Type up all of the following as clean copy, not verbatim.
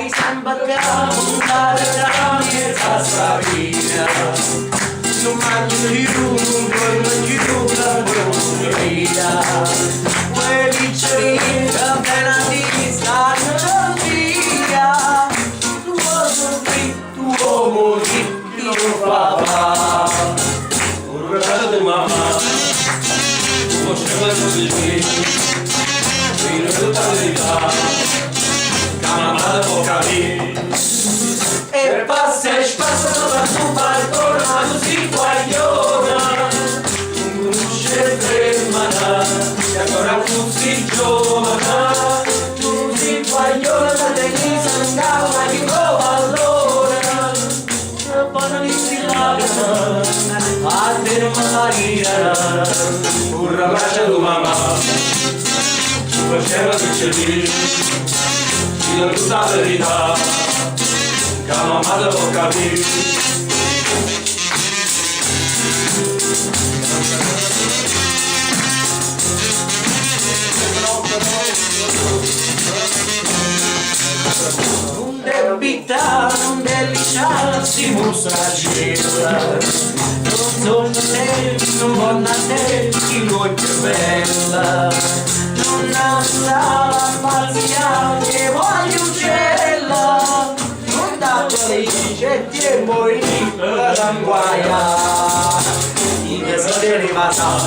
mi sembra che puntare la mia tassatina non mangio più, non voglio più la buona quei picciolini che appena ti stanno via tu uomo di mio papà un regalo di mamma un po' così fino a tutta la verità chiamata può capire e passa da tu balcone ma tu si guagliona non conosce prima e ancora tu si giovane tu si guagliona da te mi sangava di nuovo allora e poi mi si lagana a te non Maria un rabaccia tu mamma faceva che c'è lì io tutta la verità che la mamma devo capire un debitare, un delicatissimo sagella non sono te, non buona te chi vuoi più bella non andava a falsiare che voglio uccella non da felice ti vuoi per guaia in mezzo di rimasa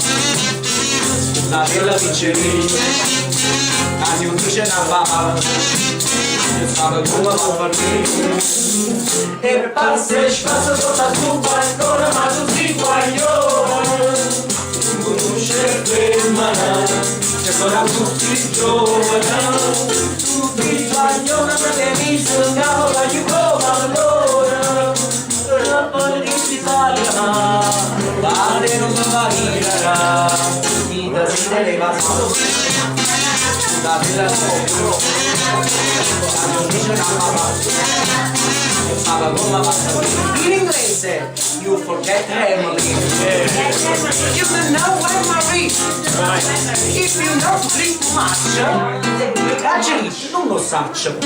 una bella piccerina quasi un duce una bava e stava come a farmi e passa tutta tu balcone ma tu si guaglione non conosce prima che ancora tutti giovani tutti guaglione ma te mi songavo la giucova allora la politica italiana vale non mi varirà mi da si delle da bella sopra la non dice una in inglese you forget Emily you don't know where Marie if you know too much agisci non lo saccio